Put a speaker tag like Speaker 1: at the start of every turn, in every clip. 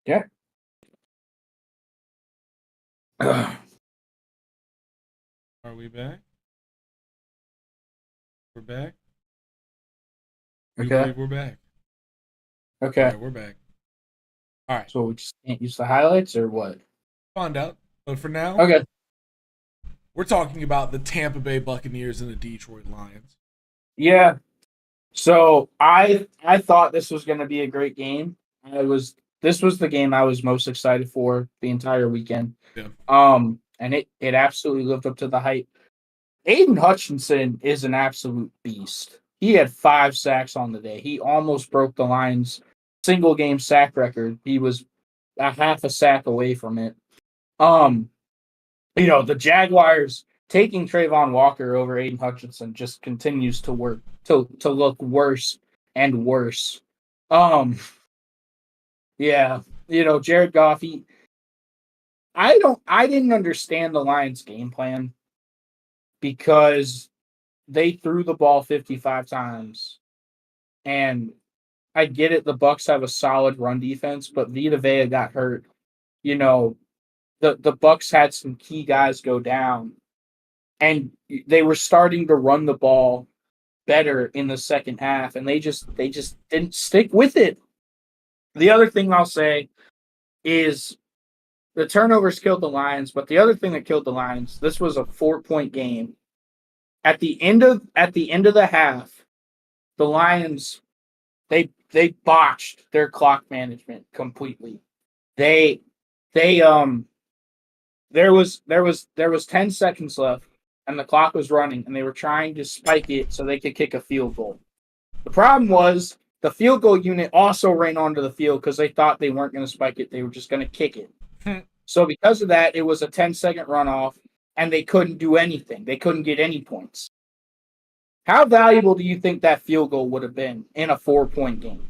Speaker 1: Yeah.
Speaker 2: Are we back? We're back. We
Speaker 1: Okay.
Speaker 2: believe we're back. All
Speaker 1: Okay.
Speaker 2: right, we're back. All right,
Speaker 1: So we just can't use the highlights or what?
Speaker 2: find out. But for now,
Speaker 1: Okay.
Speaker 2: we're talking about the Tampa Bay Buccaneers and the Detroit Lions.
Speaker 1: Yeah. So I thought this was going to be a great game. This was the game I was most excited for the entire weekend.
Speaker 2: Yeah.
Speaker 1: And it absolutely lived up to the hype. Aiden Hutchinson is an absolute beast. He had 5 sacks on the day. He almost broke the Lions' single game sack record. He was a half a sack away from it. Um, the Jaguars taking Trayvon Walker over Aiden Hutchinson just continues to work to look worse and worse. Um, yeah, Jared Goff. I didn't understand the Lions' game plan because they threw the ball 55 times, and I get it. The Bucks have a solid run defense, but Vita Vea got hurt. You know, the Bucks had some key guys go down, and they were starting to run the ball better in the second half, and they just didn't stick with it. The other thing I'll say is the turnovers killed the Lions, but the other thing that killed the Lions, this was a 4-point game. At the end of the half, the Lions they botched their clock management completely. They they there was 10 seconds left and the clock was running and they were trying to spike it so they could kick a field goal. The problem was the field goal unit also ran onto the field because they thought they weren't going to spike it. They were just going to kick it. So because of that, it was a 10-second runoff and they couldn't do anything. They couldn't get any points. How valuable do you think that field goal would have been in a 4-point game?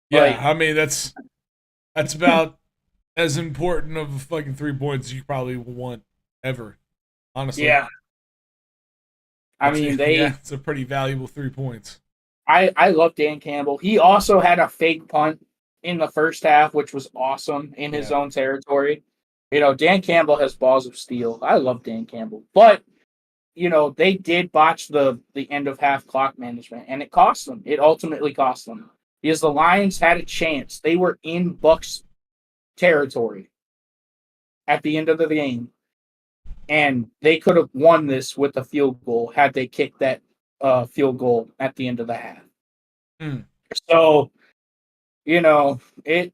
Speaker 2: Yeah,
Speaker 1: Like,
Speaker 2: I mean that's about as important of a fucking 3 points as you probably want ever. Honestly,
Speaker 1: yeah. I
Speaker 2: that's
Speaker 1: mean,
Speaker 2: yeah, it's a pretty valuable 3 points.
Speaker 1: I love Dan Campbell. He also had a fake punt in the first half, which was awesome in his
Speaker 2: Yeah.
Speaker 1: own territory. Dan Campbell has balls of steel. I love Dan Campbell. But, they did botch the end of half clock management, and it cost them. It ultimately cost them. Because the Lions had a chance. They were in Bucks territory at the end of the game. And they could have won this with a field goal had they kicked that field goal at the end of the half.
Speaker 2: Mm.
Speaker 1: So, it.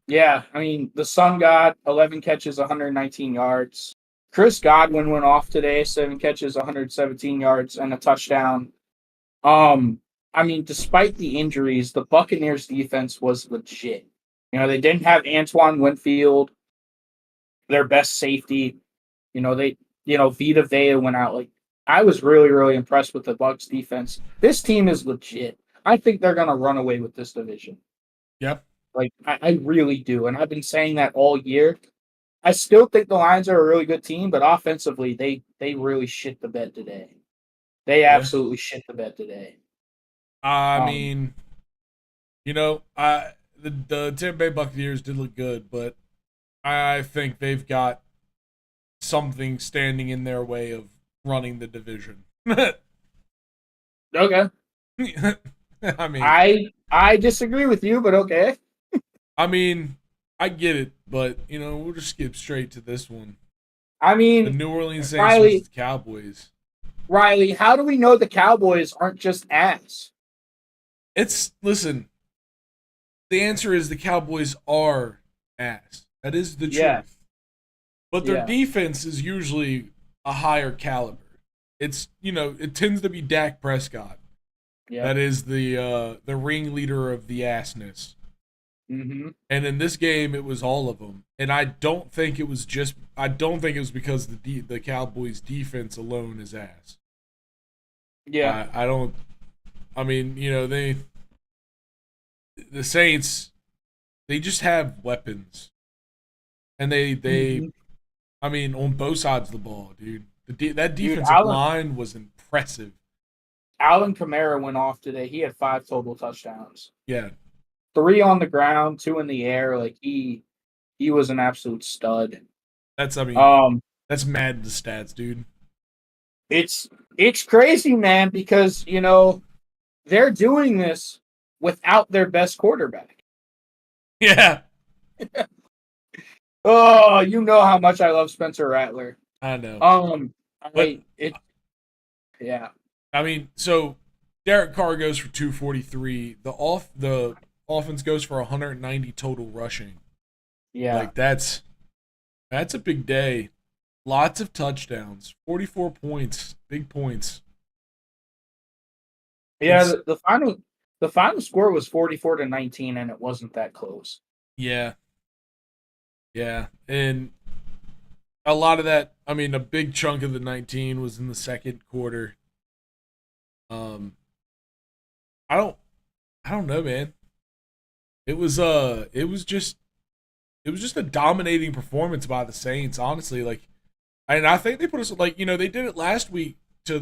Speaker 1: Yeah, I mean, the Sun God, 11 catches, 119 yards. Chris Godwin went off today, 7 catches, 117 yards, and a touchdown. I mean, despite the injuries, the Buccaneers defense was legit. They didn't have Antoine Winfield, their best safety. Vita Vea went out. Like, I was really, really impressed with the Bucs defense. This team is legit. I think they're gonna run away with this division.
Speaker 2: Yep.
Speaker 1: Like, I really do. And I've been saying that all year. I still think the Lions are a really good team, but offensively, they really shit the bed today. They
Speaker 2: Yeah.
Speaker 1: absolutely shit the bed today.
Speaker 2: I
Speaker 1: Um,
Speaker 2: mean, the Tampa Bay Buccaneers did look good, but I think they've got something standing in their way of running the division.
Speaker 1: okay.
Speaker 2: I mean,
Speaker 1: I disagree with you, but okay.
Speaker 2: I mean, I get it, but we'll just skip straight to this one.
Speaker 1: I
Speaker 2: The
Speaker 1: mean,
Speaker 2: New Orleans Saints versus
Speaker 1: Riley,
Speaker 2: the Cowboys.
Speaker 1: Riley, how do we know the Cowboys aren't just ass?
Speaker 2: Listen, the answer is the Cowboys are ass. That is the
Speaker 1: Yeah,
Speaker 2: truth. But their
Speaker 1: yeah,
Speaker 2: defense is usually a higher caliber. It tends to be Dak Prescott.
Speaker 1: yeah.
Speaker 2: That is the ringleader of the assness.
Speaker 1: Mm-hmm.
Speaker 2: And in this game, it was all of them. And I don't think it was because the Cowboys' defense alone is ass.
Speaker 1: Yeah.
Speaker 2: I don't. I mean, the Saints, they just have weapons, and
Speaker 1: Mm-hmm.
Speaker 2: I mean, on both sides of the ball, dude. That
Speaker 1: Dude,
Speaker 2: defensive line was impressive.
Speaker 1: Alvin Kamara went off today. He had 5 total touchdowns.
Speaker 2: Yeah.
Speaker 1: 3 on the ground, 2 in the air. Like he was an absolute stud.
Speaker 2: That's
Speaker 1: Um,
Speaker 2: that's mad the stats, dude.
Speaker 1: it's crazy, man, because they're doing this without their best quarterback.
Speaker 2: Yeah.
Speaker 1: Oh, you know how much I love Spencer Rattler.
Speaker 2: I know.
Speaker 1: But yeah.
Speaker 2: I mean, so Derek Carr goes for 243. The offense goes for 190 total rushing.
Speaker 1: Yeah.
Speaker 2: Like that's a big day. Lots of touchdowns. 44 points. Big points.
Speaker 1: Yeah, the final score was 44-19 and it wasn't that close.
Speaker 2: Yeah. Yeah. And a lot of that, I mean, a big chunk of the 19 was in the second quarter. I don't know, man. It was just a dominating performance by the Saints, honestly. Like, and I think they put us like, they did it last week to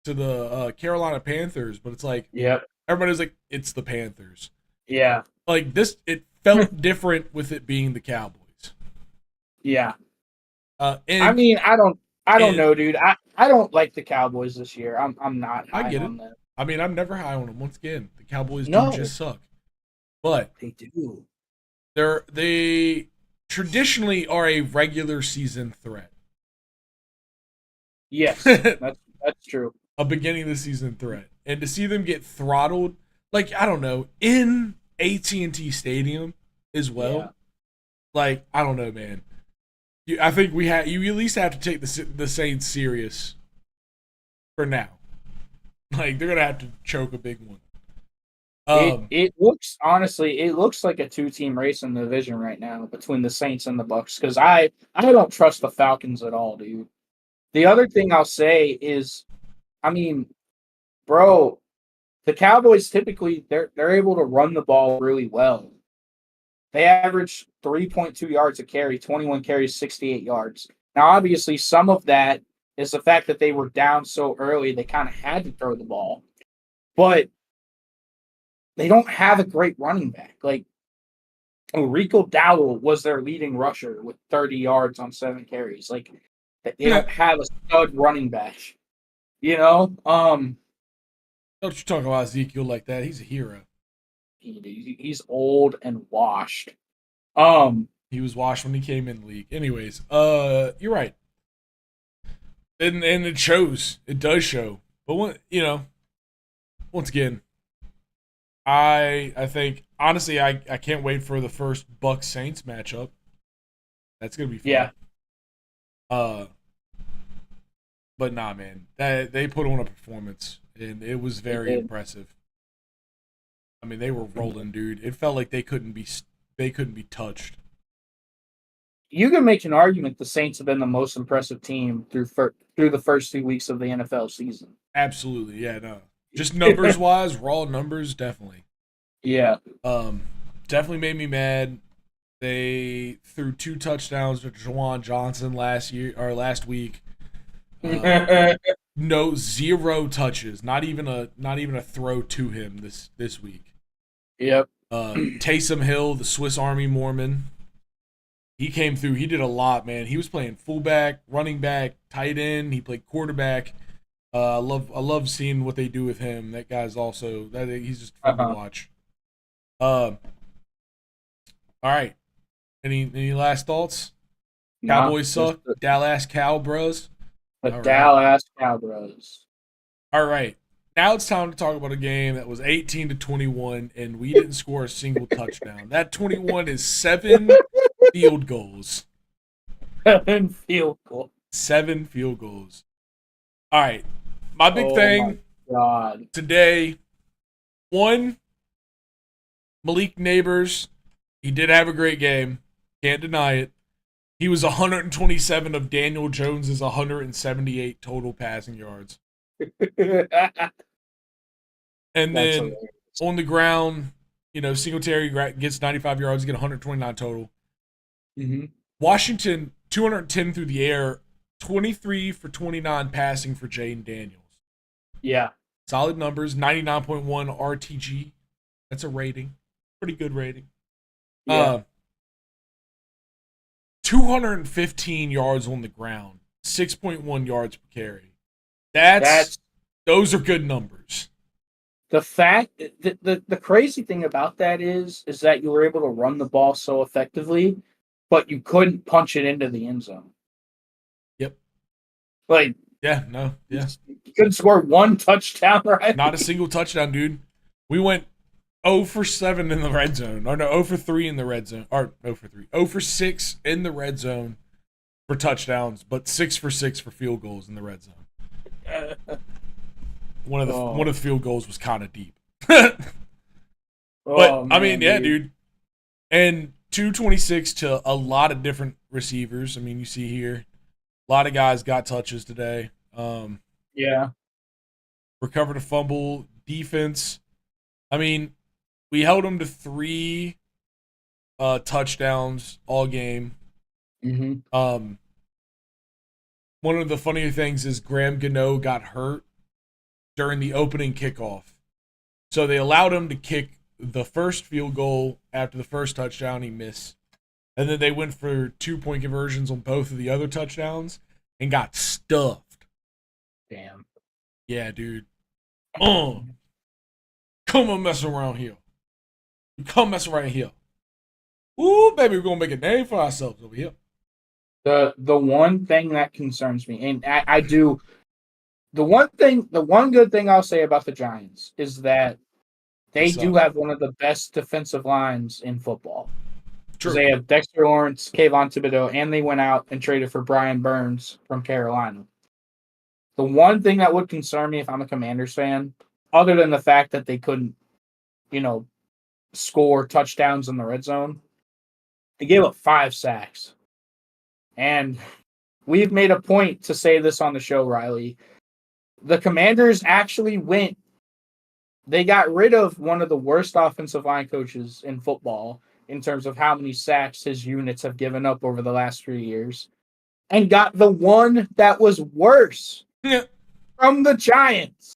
Speaker 2: the Carolina Panthers, but it's like,
Speaker 1: yep,
Speaker 2: everybody's like, it's the Panthers.
Speaker 1: Yeah.
Speaker 2: Like this, it felt different with it being the Cowboys.
Speaker 1: Yeah.
Speaker 2: And
Speaker 1: I mean, I don't know, dude. I don't like the Cowboys this year. I'm not high
Speaker 2: I get
Speaker 1: on
Speaker 2: it.
Speaker 1: them.
Speaker 2: I mean, I'm never high on them. Once again, the Cowboys
Speaker 1: No.
Speaker 2: do just suck. But
Speaker 1: they do.
Speaker 2: They traditionally are a regular season threat.
Speaker 1: Yes, that's true.
Speaker 2: A beginning of the season threat, and to see them get throttled, like I don't know, in AT&T Stadium as well.
Speaker 1: Yeah.
Speaker 2: Like I don't know, man. I think you at least have to take the Saints serious for now. Like they're gonna have to choke a big one.
Speaker 1: It looks like a 2-team race in the division right now between the Saints and the Bucks because I don't trust the Falcons at all, dude. The other thing I'll say is, I mean, bro, the Cowboys typically they're able to run the ball really well. They average 3.2 yards a carry, 21 carries, 68 yards. Now, obviously, some of that is the fact that they were down so early, they kind of had to throw the ball. But they don't have a great running back. Like, Rico Dowdle was their leading rusher with 30 yards on 7 carries. Like, they don't have a stud running back.
Speaker 2: Don't you talk about Ezekiel like that? He's a hero.
Speaker 1: He's old and washed.
Speaker 2: He was washed when he came in the league. Anyways, you're right. And it shows. It does show. But once again, I think honestly I can't wait for the first Bucks Saints matchup. That's gonna be fun.
Speaker 1: Yeah.
Speaker 2: But nah, man, they put on a performance and it was very impressive. I mean, they were rolling, dude. It felt like they couldn't be touched.
Speaker 1: You can make an argument the Saints have been the most impressive team through the first 2 weeks of the NFL season.
Speaker 2: Absolutely, yeah, no. Just numbers wise, raw numbers, definitely.
Speaker 1: Yeah.
Speaker 2: Definitely made me mad. They threw 2 touchdowns to Juwan Johnson last week. No, 0 touches. Not even a throw to him this week.
Speaker 1: Yep.
Speaker 2: Taysom Hill, the Swiss Army Mormon. He came through. He did a lot, man. He was playing fullback, running back, tight end. He played quarterback. I love seeing what they do with him. That guy's he's just fun to watch. All right. Any last thoughts? Cowboys suck. Dallas Cowbros.
Speaker 1: Dallas Cowbros.
Speaker 2: All right. Now it's time to talk about a game that was 18-21, and we didn't score a single touchdown. That 21 is 7 field goals.
Speaker 1: 7 field goals.
Speaker 2: 7 field goals. All right. My big thing today, 1, Malik Neighbors. He did have a great game. Can't deny it. He was 127 of Daniel Jones's 178 total passing yards. And then on the ground, Singletary gets 95 yards, get 129 total.
Speaker 1: Mm-hmm.
Speaker 2: Washington, 210 through the air, 23 for 29 passing for Jaden Daniels.
Speaker 1: Yeah.
Speaker 2: Solid numbers. 99.1 RTG. That's a rating. Pretty good rating.
Speaker 1: Yeah.
Speaker 2: 215 yards on the ground. 6.1 yards per carry.
Speaker 1: That's
Speaker 2: Those are good numbers.
Speaker 1: the fact. The crazy thing about that is that you were able to run the ball so effectively, but you couldn't punch it into the end zone.
Speaker 2: Yep.
Speaker 1: Like,
Speaker 2: Yeah, no, yeah.
Speaker 1: you couldn't score one touchdown, right?
Speaker 2: Not a single touchdown, dude. We went 0 for 7 in the red zone. Or no, 0 for 3 in the red zone. Or 0 for 3. 0 for 6 in the red zone for touchdowns, but 6 for 6 for field goals in the red zone. One of the field goals was kind of deep. But I mean, yeah, dude. And 226 to a lot of different receivers. I mean, you see here, a lot of guys got touches today.
Speaker 1: Yeah.
Speaker 2: Recovered a fumble. Defense. I mean, we held them to 3 touchdowns all game.
Speaker 1: Mm-hmm.
Speaker 2: One of the funnier things is Graham Gano got hurt during the opening kickoff. So they allowed him to kick the first field goal after the first touchdown. He missed. And then they went for 2-point conversions on both of the other touchdowns and got stuffed.
Speaker 1: Damn.
Speaker 2: Yeah, dude. Come on, mess around here. Come mess around here. Ooh, baby, we're going to make a name for ourselves over here.
Speaker 1: The one thing that concerns me, and I do, the one good thing I'll say about the Giants is that they do have one of the best defensive lines in football. True. They have Dexter Lawrence, Kayvon Thibodeau, and they went out and traded for Brian Burns from Carolina. The one thing that would concern me if I'm a Commanders fan, other than the fact that they couldn't, score touchdowns in the red zone, they gave up 5 sacks. And we've made a point to say this on the show, Riley. The Commanders actually went. They got rid of one of the worst offensive line coaches in football in terms of how many sacks his units have given up over the last 3 years, and got the one that was worse from the Giants.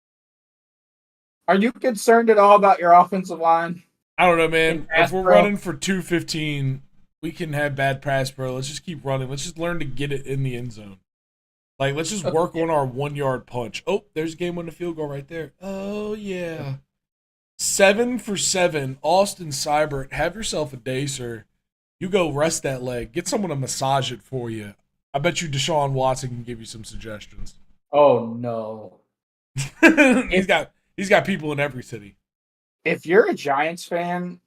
Speaker 1: Are you concerned at all about your offensive line?
Speaker 2: I don't know, man. If we're running for 215, we can have bad pass pro. Let's just keep running. Let's just learn to get it in the end zone. Like, let's just work on our 1-yard punch. Oh, there's a game-winning field goal right there. Oh, yeah. 7 for 7. Austin Seibert, have yourself a day, sir. You go rest that leg. Get someone to massage it for you. I bet you Deshaun Watson can give you some suggestions.
Speaker 1: Oh, no.
Speaker 2: He's got people in every city.
Speaker 1: If you're a Giants fan,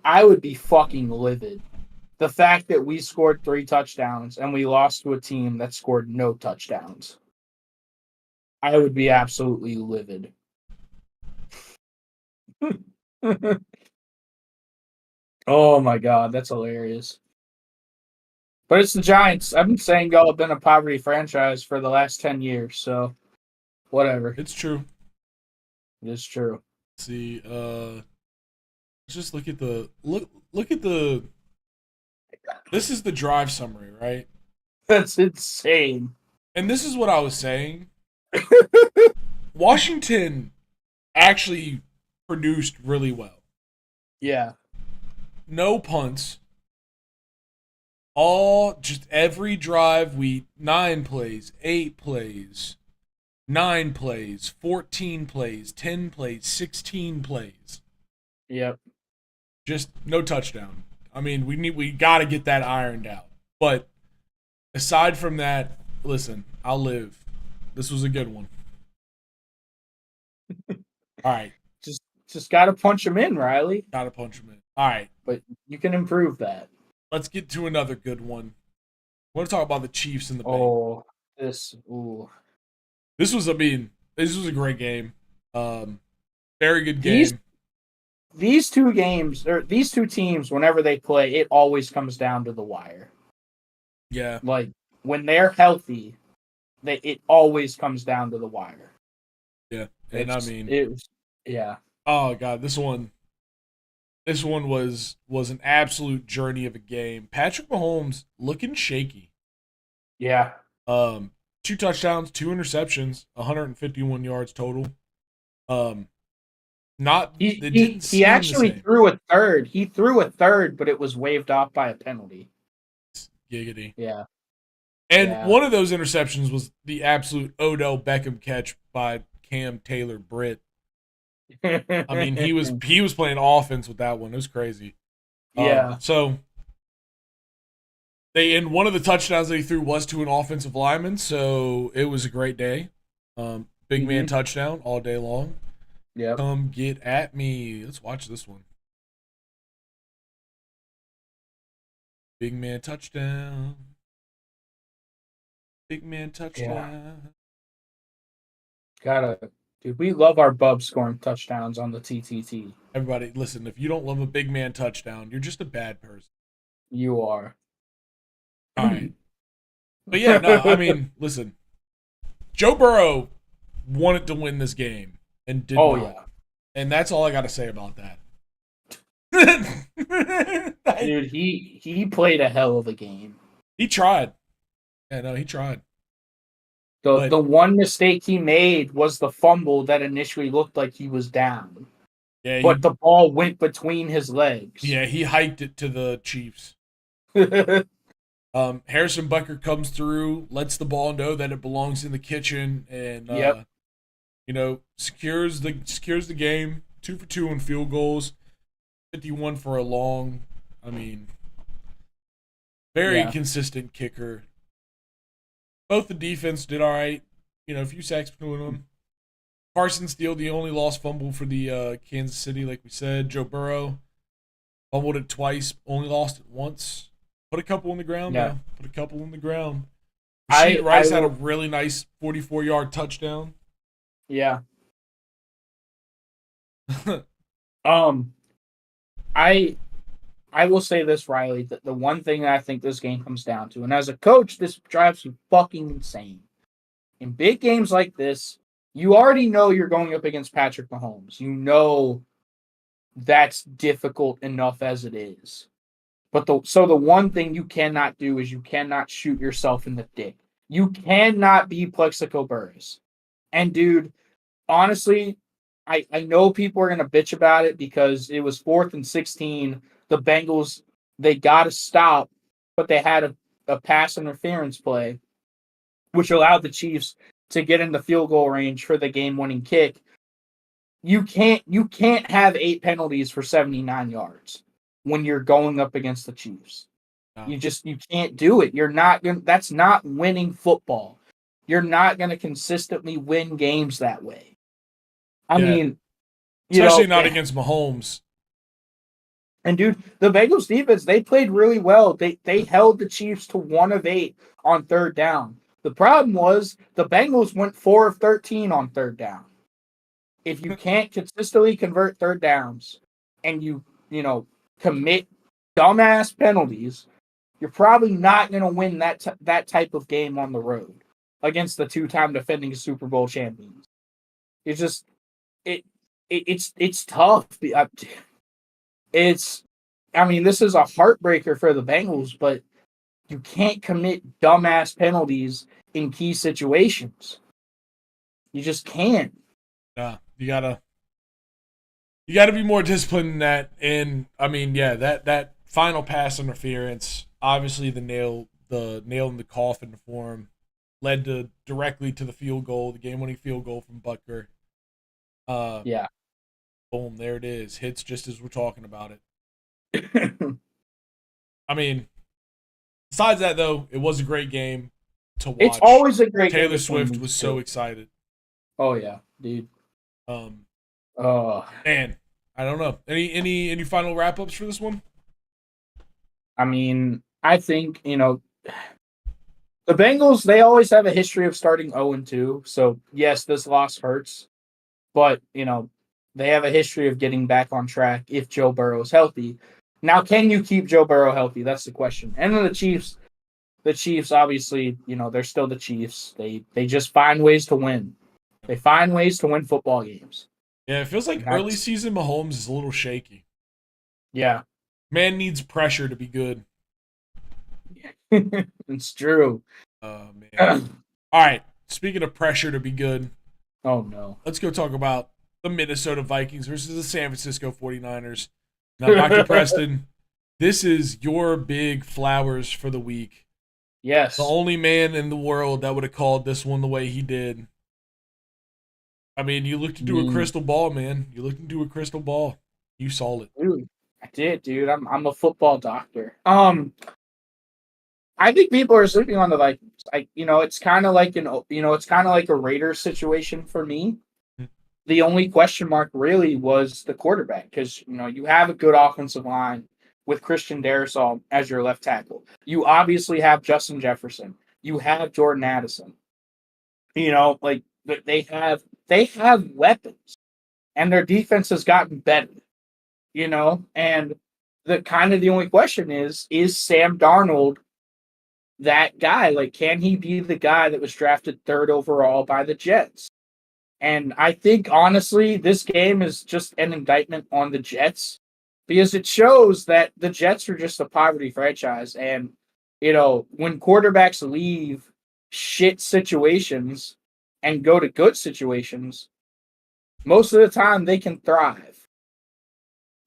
Speaker 1: I would be fucking livid. The fact that we scored 3 touchdowns and we lost to a team that scored no touchdowns. I would be absolutely livid. Oh my God, that's hilarious. But it's the Giants. I've been saying y'all have been a poverty franchise for the last 10 years, so whatever.
Speaker 2: It's true.
Speaker 1: It is true.
Speaker 2: Let's see, let's just look at the this is the drive summary, right?
Speaker 1: That's insane.
Speaker 2: And this is what I was saying. Washington actually produced really well.
Speaker 1: Yeah.
Speaker 2: No punts. Just every drive, 9 plays, 8 plays, 9 plays, 14 plays, 10 plays, 16 plays.
Speaker 1: Yep.
Speaker 2: Just no touchdown. I mean, we got to get that ironed out. But aside from that, listen, I'll live. This was a good one. All right.
Speaker 1: Just got to punch him in, Riley.
Speaker 2: Got to punch him in. All right.
Speaker 1: But you can improve that.
Speaker 2: Let's get to another good one. I want to talk about the Chiefs and the Bengals.
Speaker 1: Oh,
Speaker 2: This was a great game. Very good game.
Speaker 1: These two games, or these two teams, whenever they play, it always comes down to the wire.
Speaker 2: Yeah.
Speaker 1: Like, when they're healthy, it always comes down to the wire.
Speaker 2: Yeah.
Speaker 1: Yeah.
Speaker 2: Oh God, this one was an absolute journey of a game. Patrick Mahomes looking shaky.
Speaker 1: Yeah.
Speaker 2: 2 touchdowns, 2 interceptions, 151 yards total. Um, not
Speaker 1: He
Speaker 2: it
Speaker 1: he
Speaker 2: didn't
Speaker 1: he
Speaker 2: seem the
Speaker 1: actually
Speaker 2: same.
Speaker 1: threw a third. He threw a third, but it was waved off by a penalty.
Speaker 2: Giggity.
Speaker 1: Yeah,
Speaker 2: And
Speaker 1: yeah.
Speaker 2: one of those interceptions was the absolute Odell Beckham catch by Cam Taylor Britt. I mean, he was playing offense with that one. It was crazy.
Speaker 1: Yeah.
Speaker 2: So they and one of the touchdowns they threw was to an offensive lineman, so it was a great day. Big man
Speaker 1: Hmm.
Speaker 2: touchdown all day long.
Speaker 1: Yep.
Speaker 2: Come get at me. Let's watch this one. Big man touchdown. Big man
Speaker 1: Yeah.
Speaker 2: touchdown.
Speaker 1: Gotta, dude. We love our bub scoring touchdowns on the TTT.
Speaker 2: Everybody, listen, if you don't love a big man touchdown, you're just a bad person.
Speaker 1: You are.
Speaker 2: All right. But yeah, no, I mean, listen, Joe Burrow wanted to win this game and did
Speaker 1: Oh
Speaker 2: not.
Speaker 1: yeah,
Speaker 2: And that's all I got to say about that.
Speaker 1: dude. He played a hell of a game.
Speaker 2: He tried. Yeah, no, he tried.
Speaker 1: The
Speaker 2: But
Speaker 1: one mistake he made was the fumble that initially looked like he was down,
Speaker 2: yeah,
Speaker 1: but the ball went between his legs.
Speaker 2: he hiked it to the Chiefs.
Speaker 1: Yep.
Speaker 2: Harrison Butker comes through, lets the ball know that it belongs in the kitchen, and secures the game. 2 for 2 on field goals, 51 for a long. I mean, very
Speaker 1: Yeah.
Speaker 2: consistent kicker. Both the defense did all right. A few sacks between them. Carson Steele, the only lost fumble for the Kansas City, like we said. Joe Burrow fumbled it twice, only lost it once. Put a couple on the ground,
Speaker 1: Yeah.
Speaker 2: though. Put a couple on the ground.
Speaker 1: I
Speaker 2: Rashid Rice had a
Speaker 1: will.
Speaker 2: really nice 44-yard touchdown.
Speaker 1: Yeah. Um. I I will say this, Riley, that the one thing that I think this game comes down to, and as a coach, this drives me fucking insane. In big games like this, you already know you're going up against Patrick Mahomes. You know that's difficult enough as it is. But the one thing you cannot do is you cannot shoot yourself in the dick. You cannot be Plexico Burris. And dude, honestly, I know people are gonna bitch about it because it was 4th and 16. The Bengals, they gotta stop, but they had a pass interference play, which allowed the Chiefs to get in the field goal range for the game winning kick. You can't have 8 penalties for 79 yards when you're going up against the Chiefs.
Speaker 2: No.
Speaker 1: You can't do it. That's not winning football. You're not going to consistently win games that way. I
Speaker 2: Yeah,
Speaker 1: mean, you
Speaker 2: especially
Speaker 1: know,
Speaker 2: not against Mahomes.
Speaker 1: and dude, the Bengals defense, they played really well. They held the Chiefs to 1 of 8 on third down. The problem was the Bengals went 4 of 13 on third down. If you can't consistently convert third downs and you commit dumbass penalties, you're probably not going to win that type of game on the road against the two-time defending Super Bowl champions. It's just it, it's tough. It's I mean, this is a heartbreaker for the Bengals, but you can't commit dumbass penalties in key situations. You just can't.
Speaker 2: Nah, you gotta be more disciplined than that. And I mean, yeah, that final pass interference, obviously the nail in the coffin for him, led directly to the field goal, the game-winning field goal from Butker. Uh,
Speaker 1: Yeah.
Speaker 2: Boom, there it is. Hits just as we're talking about it. I mean, besides that though, it was a great game to
Speaker 1: It's
Speaker 2: watch.
Speaker 1: always a great game
Speaker 2: Taylor
Speaker 1: between
Speaker 2: Swift
Speaker 1: these
Speaker 2: was so
Speaker 1: two.
Speaker 2: excited.
Speaker 1: Oh yeah, dude.
Speaker 2: Um,
Speaker 1: Uh,
Speaker 2: and I don't know. Any final wrap ups for this one?
Speaker 1: I mean, I think the Bengals. They always have a history of starting 0-2. So yes, this loss hurts, but they have a history of getting back on track if Joe Burrow is healthy. Now, can you keep Joe Burrow healthy? That's the question. And then the Chiefs. The Chiefs, obviously, they're still the Chiefs. They just find ways to win. They find ways to win football games.
Speaker 2: Yeah, it feels like
Speaker 1: And
Speaker 2: early
Speaker 1: that's
Speaker 2: season Mahomes is a little shaky.
Speaker 1: yeah,
Speaker 2: Man needs pressure to be good.
Speaker 1: it's true.
Speaker 2: Oh man. All right. Speaking of pressure to be good,
Speaker 1: Oh no.
Speaker 2: let's go talk about the Minnesota Vikings versus the San Francisco 49ers. Now, Dr. Preston, this is your big flowers for the week. The
Speaker 1: Yes.
Speaker 2: only man in the world that would have called this one the way he did. I mean, you looked into a crystal ball, man. You looked into a crystal ball. You saw it.
Speaker 1: Dude, I did, dude. I'm a football doctor. I think people are sleeping on the Vikings. It's kind of like it's kind of like a Raiders situation for me. The only question mark really was the quarterback because you have a good offensive line with Christian Darrisaw as your left tackle. You obviously have Justin Jefferson. You have Jordan Addison. Like they have weapons, and their defense has gotten better. And the only question is Sam Darnold that guy? Like, can he be the guy that was drafted third overall by the Jets? And I think, honestly, this game is just an indictment on the Jets because it shows that the Jets are just a poverty franchise. And, when quarterbacks leave shit situations and go to good situations, most of the time they can thrive.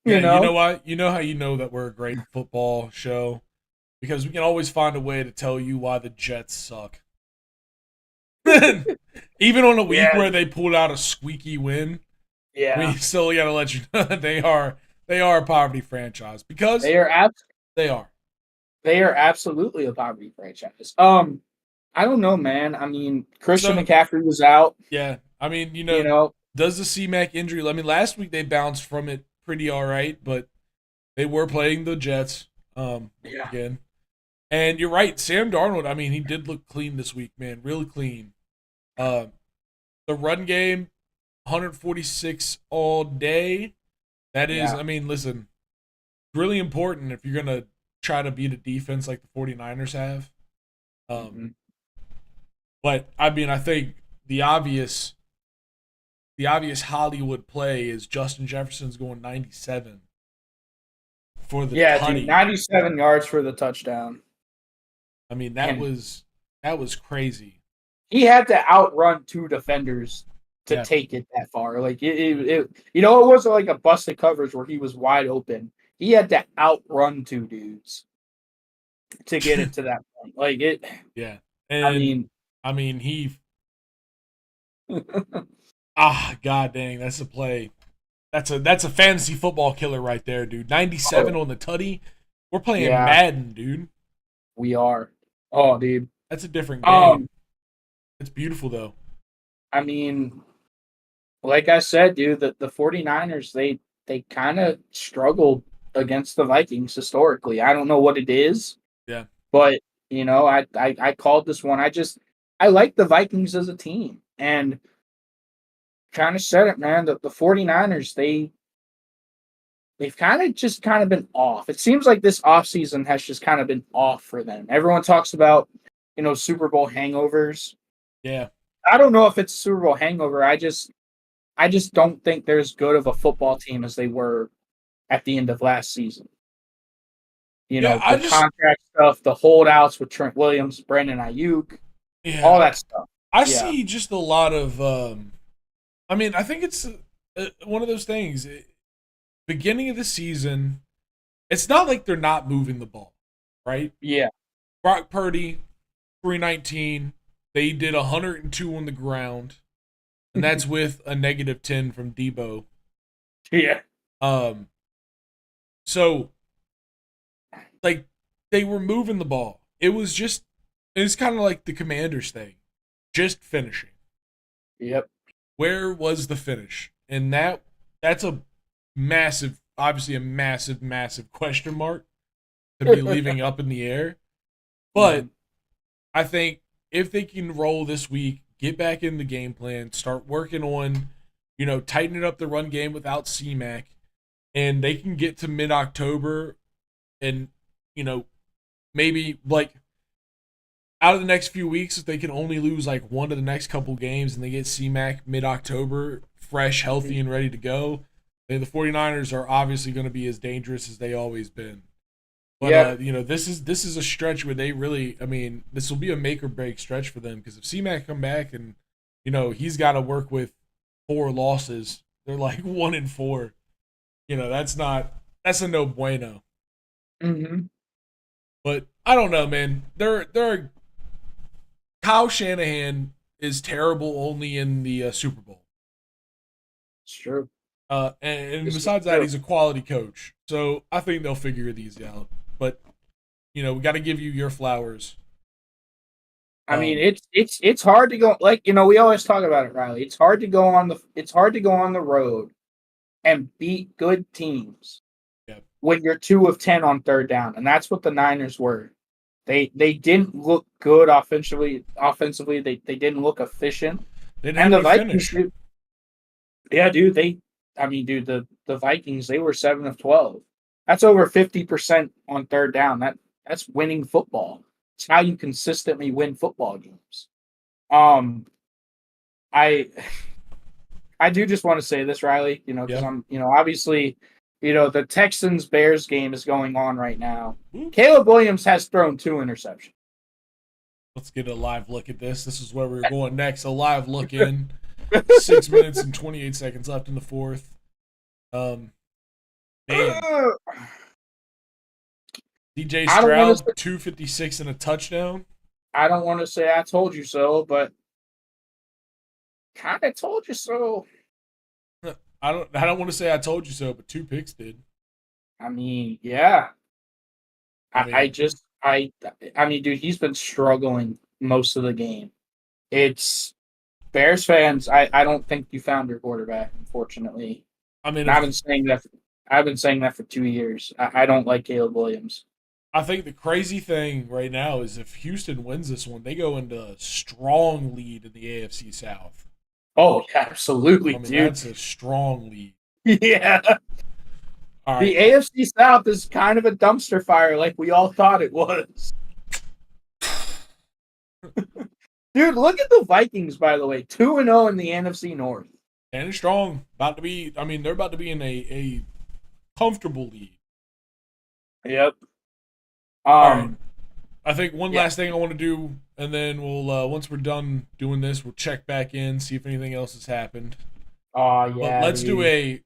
Speaker 2: Yeah, you know what? You know how you know that we're a great football show? Because we can always find a way to tell you why the Jets suck. Even on a week where they pulled out a squeaky win, we still got to let you know that they are a poverty franchise because
Speaker 1: they are.
Speaker 2: They are.
Speaker 1: They are absolutely a poverty franchise. I don't know, man. I mean, Christian McCaffrey was out.
Speaker 2: Yeah, I mean, does the C-Mac injury? I mean, last week they bounced from it pretty all right, but they were playing the Jets again. And you're right, Sam Darnold, I mean, he did look clean this week, man, really clean. The run game, 146 all day. That is, I mean, listen, really important if you're going to try to beat a defense like the 49ers have. But, I mean, I think the obvious Hollywood play is Justin Jefferson's going 97 for the tutty.
Speaker 1: Dude, 97 yards for the touchdown.
Speaker 2: I mean, that was crazy.
Speaker 1: He had to outrun two defenders to take it that far. Like it wasn't like a busted coverage where he was wide open. He had to outrun two dudes to get it to that point. Like it.
Speaker 2: Yeah, and I mean he. God dang, that's a play. That's a fantasy football killer right there, dude. 97 on the tutty. We're playing Madden, dude.
Speaker 1: We are. Oh, dude.
Speaker 2: That's a different game. It's beautiful, though.
Speaker 1: I mean, like I said, dude, the 49ers, they kind of struggled against the Vikings historically. I don't know what it is.
Speaker 2: Yeah.
Speaker 1: But, I called this one. I like the Vikings as a team. And kind of said it, man. The 49ers, they've kind of been off. It seems like this offseason has just kind of been off for them. Everyone talks about, Super Bowl hangovers.
Speaker 2: Yeah.
Speaker 1: I don't know if it's a Super Bowl hangover. I just don't think they're as good of a football team as they were at the end of last season. Contract stuff, the holdouts with Trent Williams, Brandon Ayuk, all that stuff.
Speaker 2: I see just a lot of I mean, I think it's one of those things. Beginning of the season, it's not like they're not moving the ball, right?
Speaker 1: Yeah.
Speaker 2: Brock Purdy, 319. They did 102 on the ground, and that's with a -10 from Debo.
Speaker 1: Yeah.
Speaker 2: So, like, they were moving the ball. It's kind of like the Commanders thing, just finishing.
Speaker 1: Yep.
Speaker 2: Where was the finish? And that's a massive, obviously a massive, massive question mark to be leaving up in the air. But I think if they can roll this week, get back in the game plan, start working on, tightening up the run game without C-Mac, and they can get to mid-October and, maybe like out of the next few weeks, if they can only lose like one of the next couple games and they get C-Mac mid-October, fresh, healthy, and ready to go, then the 49ers are obviously going to be as dangerous as they always been. But, this is a stretch where they really, I mean, this will be a make or break stretch for them because if C-Mac come back and, he's got to work with 4 losses They're like 1-4. That's a no bueno.
Speaker 1: Mm-hmm.
Speaker 2: But I don't know, man. Kyle Shanahan is terrible only in the Super Bowl.
Speaker 1: It's true.
Speaker 2: And
Speaker 1: This is
Speaker 2: besides that,
Speaker 1: true.
Speaker 2: he's a quality coach. So I think they'll figure these out. But we got to give you your flowers.
Speaker 1: I mean, it's hard to go, like, we always talk about it, Riley. It's hard to go on the road and beat good teams
Speaker 2: Yeah,
Speaker 1: when you're 2 of 10 on third down, and that's what the Niners were. They didn't look good offensively. Offensively, they didn't look efficient.
Speaker 2: they didn't
Speaker 1: And
Speaker 2: have
Speaker 1: the
Speaker 2: no
Speaker 1: Vikings,
Speaker 2: finish.
Speaker 1: dude, yeah, dude, the Vikings, they were 7 of 12. That's over 50% on third down. That's winning football. It's how you consistently win football games. Um, I I do just want to say this, Riley, because
Speaker 2: Yeah.
Speaker 1: obviously, the Texans Bears game is going on right now.
Speaker 2: Ooh.
Speaker 1: Caleb Williams has thrown 2 interceptions.
Speaker 2: Let's get a live look at this. This is where we're going next. A live look in. 6 minutes and 28 seconds left in the fourth. Man, DJ
Speaker 1: I don't want to.
Speaker 2: Stroud 256 and a touchdown.
Speaker 1: I don't want to say I told you so, but kind of told you so.
Speaker 2: I don't want to say I told you so, but 2 picks did.
Speaker 1: I mean, yeah.
Speaker 2: I mean,
Speaker 1: I mean, dude, he's been struggling most of the game. It's Bears fans. I don't think you found your quarterback, unfortunately.
Speaker 2: I mean,
Speaker 1: And I've been saying that. I've been saying that for 2 years. I don't like Caleb Williams.
Speaker 2: I think the crazy thing right now is if Houston wins this one, they go into a strong lead in the AFC South.
Speaker 1: Oh, absolutely,
Speaker 2: I mean,
Speaker 1: dude.
Speaker 2: that's a strong lead.
Speaker 1: Yeah.
Speaker 2: All
Speaker 1: The
Speaker 2: right.
Speaker 1: AFC South is kind of a dumpster fire like we all thought it was. Dude, look at the Vikings, by the way. 2-0 in the NFC North.
Speaker 2: And it's strong. They're about to be in a comfortable lead.
Speaker 1: Yep.
Speaker 2: All right. I think one last thing I want to do, and then we'll once we're done doing this, we'll check back in, see if anything else has happened.
Speaker 1: Oh,
Speaker 2: But
Speaker 1: yeah.
Speaker 2: let's do a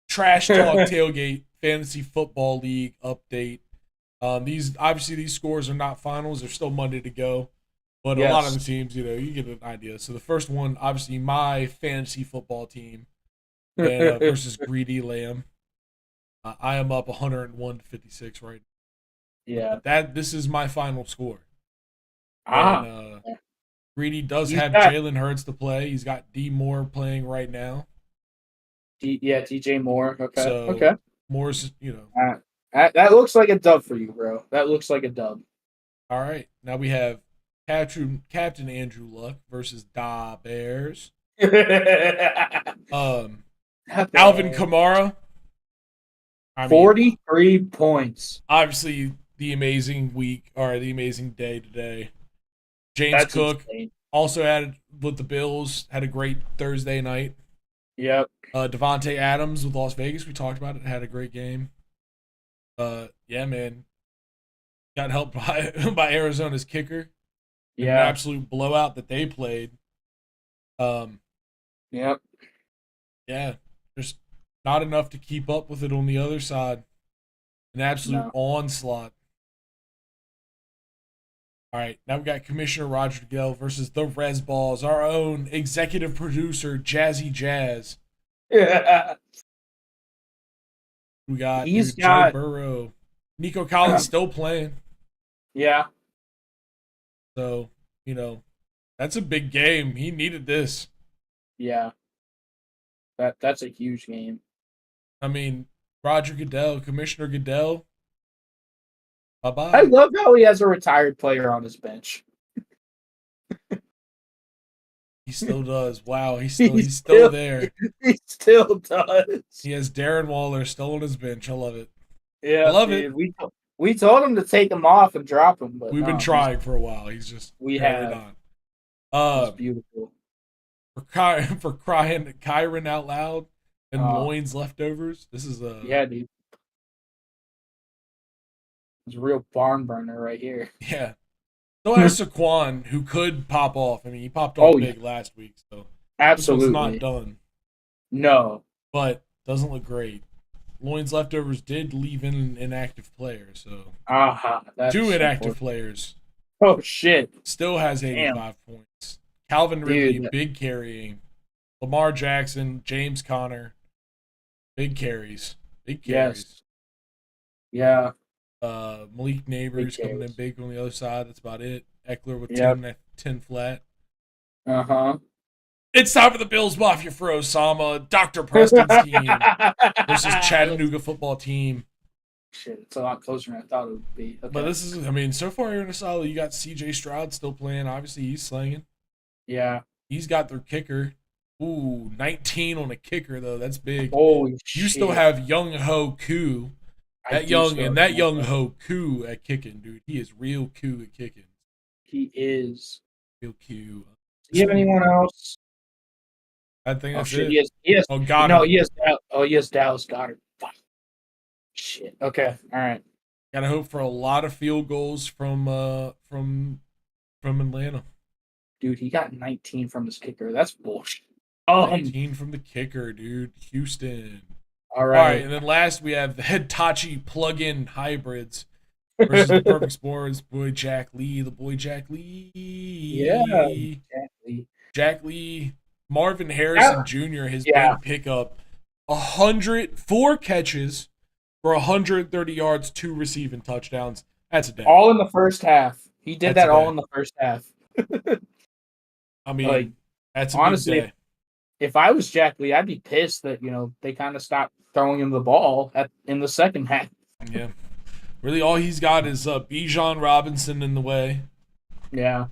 Speaker 2: trash talk tailgate fantasy football league update. These scores are not finals; they're still Monday to go. But a lot of the teams, you get an idea. So the first one, obviously, my fantasy football team, and versus Greedy Lamb. I am up 101-56 right now.
Speaker 1: Yeah.
Speaker 2: This is my final score.
Speaker 1: Ah.
Speaker 2: And Greedy does
Speaker 1: He's
Speaker 2: have
Speaker 1: got-
Speaker 2: Jalen Hurts to play. He's got D Moore playing right now.
Speaker 1: DJ Moore. Okay.
Speaker 2: So
Speaker 1: Okay.
Speaker 2: Moore's,
Speaker 1: That looks like a dub for you, bro. That looks like a dub.
Speaker 2: all right. Now we have Captain Andrew Luck versus Da Bears. Alvin Kamara.
Speaker 1: 43 points.
Speaker 2: Obviously, the amazing day today. James
Speaker 1: That's
Speaker 2: Cook
Speaker 1: insane.
Speaker 2: also added with the Bills, had a great Thursday night.
Speaker 1: Yep.
Speaker 2: Devontae Adams with Las Vegas, we talked about it, had a great game. Yeah, man. Got helped by Arizona's kicker. An absolute blowout that they played.
Speaker 1: Yep.
Speaker 2: Yeah, there's not enough to keep up with it on the other side. An absolute onslaught. All right, now we got Commissioner Roger Goodell versus the Rez Balls, our own executive producer, Jazzy Jazz.
Speaker 1: Yeah.
Speaker 2: We got
Speaker 1: Joe
Speaker 2: Burrow. Nico Collins still playing.
Speaker 1: Yeah.
Speaker 2: So, that's a big game. He needed this.
Speaker 1: Yeah. That's a huge game.
Speaker 2: I mean, Roger Goodell, Commissioner Goodell. Bye-bye.
Speaker 1: I love how he has a retired player on his bench.
Speaker 2: He still does. Wow, he's still there.
Speaker 1: He still does.
Speaker 2: He has Darren Waller still on his bench. I love it.
Speaker 1: Yeah,
Speaker 2: I love it.
Speaker 1: We told him to take him off and drop him, but
Speaker 2: we've been trying for a while. He's just
Speaker 1: not. It's beautiful.
Speaker 2: For crying Kyron out loud and loins leftovers. This is
Speaker 1: yeah, dude. It's a real barn burner right here.
Speaker 2: Yeah. So has Saquon, who could pop off. I mean, he popped off big last week, so
Speaker 1: absolutely
Speaker 2: this one's not done.
Speaker 1: No.
Speaker 2: but doesn't look great. Loins leftovers did leave in an inactive player, so
Speaker 1: Aha.
Speaker 2: two
Speaker 1: That's
Speaker 2: inactive
Speaker 1: unfortunate.
Speaker 2: players.
Speaker 1: Oh shit.
Speaker 2: Still has
Speaker 1: Damn.
Speaker 2: 85 points. Calvin Ridley,
Speaker 1: Dude.
Speaker 2: big carrying. Lamar Jackson, James Conner, big carries. Big carries.
Speaker 1: Yes. Yeah.
Speaker 2: Malik
Speaker 1: Big
Speaker 2: Neighbors coming in
Speaker 1: cares.
Speaker 2: big on the other side. That's about it. Eckler with
Speaker 1: Yep.
Speaker 2: 10 flat.
Speaker 1: Uh-huh.
Speaker 2: It's time for the Bills Mafia for Osama. Dr. Preston's team versus Chattanooga football team.
Speaker 1: Shit, it's a lot closer than I thought it would be. Okay.
Speaker 2: But this is, I mean, so far you're in a solid. You got C.J. Stroud still playing. Obviously, he's slinging.
Speaker 1: Yeah.
Speaker 2: He's got their kicker. Ooh, 19 on a kicker, though. That's big.
Speaker 1: Holy shit.
Speaker 2: You still have Young Ho Koo. That young Ho Koo at kicking, dude. He is real Koo at kicking.
Speaker 1: He is.
Speaker 2: Real Koo.
Speaker 1: Do you have anyone else?
Speaker 2: I think that's
Speaker 1: shit.
Speaker 2: it.
Speaker 1: He has.
Speaker 2: Oh, got
Speaker 1: No,
Speaker 2: it.
Speaker 1: he has. He has Dallas Goddard. Fuck. Shit. Okay. All right.
Speaker 2: Gotta hope for a lot of field goals from Atlanta.
Speaker 1: Dude, he got 19 from his kicker. That's bullshit.
Speaker 2: 19 from the kicker, dude. Houston.
Speaker 1: All
Speaker 2: All right,
Speaker 1: right.
Speaker 2: and then last we have the Hitachi plug-in hybrids versus the Perfect Sports. Boy Jack Lee, the boy Jack Lee.
Speaker 1: Yeah, exactly.
Speaker 2: Jack Lee, Marvin Harrison Jr. His big pickup, 104 catches for 130 yards, 2 receiving touchdowns. That's a day.
Speaker 1: All in the first half. He did that all in the first half.
Speaker 2: I mean, that's a
Speaker 1: honestly,
Speaker 2: big day.
Speaker 1: If I was Jack Lee, I'd be pissed that they kind of stopped throwing him the ball in the second half.
Speaker 2: Yeah, really, all he's got is Bijan Robinson in the way.
Speaker 1: Yeah.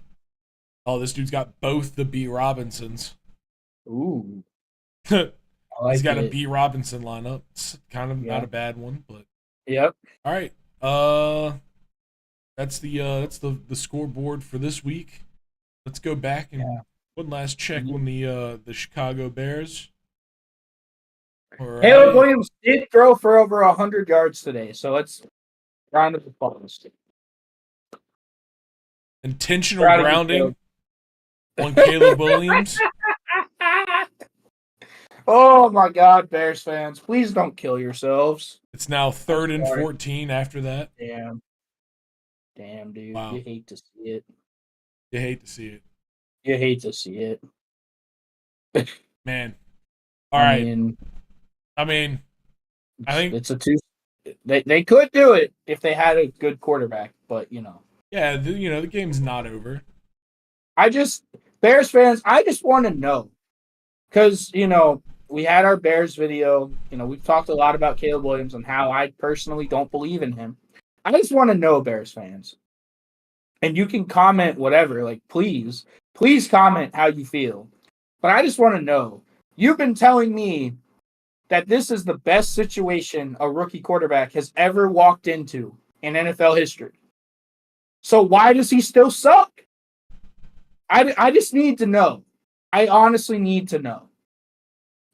Speaker 2: Oh, this dude's got both the B Robinsons.
Speaker 1: Ooh.
Speaker 2: He's got a B Robinson lineup. It's kind of not a bad one, but
Speaker 1: yep.
Speaker 2: All right. That's the scoreboard for this week. Let's go back and one last check on the Chicago Bears.
Speaker 1: Right. Caleb Williams did throw for over 100 yards today, so let's round of applause.
Speaker 2: Intentional grounding on Caleb Williams.
Speaker 1: Oh my God, Bears fans! Please don't kill yourselves.
Speaker 2: It's now 3rd and 14 after that.
Speaker 1: Damn, dude!
Speaker 2: Wow.
Speaker 1: You hate to see it.
Speaker 2: You hate to see it.
Speaker 1: You hate to see it.
Speaker 2: Man. All right. I think
Speaker 1: it's a two. They could do it if they had a good quarterback, but
Speaker 2: Yeah, the game's not over.
Speaker 1: Bears fans, I just want to know, because we had our Bears video. We've talked a lot about Caleb Williams and how I personally don't believe in him. I just want to know, Bears fans, and you can comment whatever. Like, please comment how you feel. But I just want to know. You've been telling me that this is the best situation a rookie quarterback has ever walked into in NFL history. So why does he still suck? I just need to know. I honestly need to know.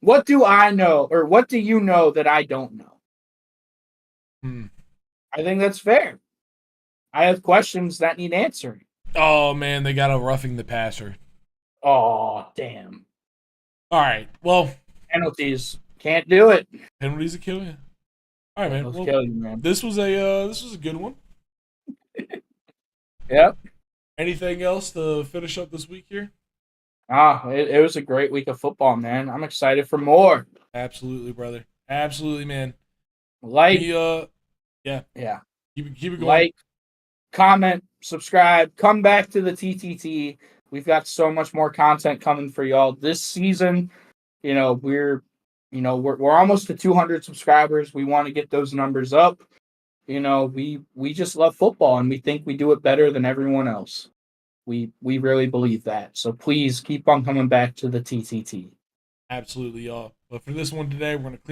Speaker 1: What do I know, or what do you know that I don't know? I think that's fair. I have questions that need answering.
Speaker 2: Oh, man, they got a roughing the passer.
Speaker 1: Oh, damn.
Speaker 2: All right, well.
Speaker 1: Penalties. Can't do it.
Speaker 2: Penalties will kill you. All right, man. Well,
Speaker 1: kill you, man.
Speaker 2: This was a good one.
Speaker 1: Yep.
Speaker 2: Anything else to finish up this week here?
Speaker 1: It was a great week of football, man. I'm excited for more.
Speaker 2: Absolutely, brother. Absolutely, man.
Speaker 1: Yeah.
Speaker 2: Keep it going.
Speaker 1: Like, comment, subscribe, come back to the TTT. We've got so much more content coming for y'all this season. We're almost to 200 subscribers. We want to get those numbers up. We just love football, and we think we do it better than everyone else. We really believe that. So please keep on coming back to the TTT.
Speaker 2: Absolutely, y'all. But for this one today, we're going to clean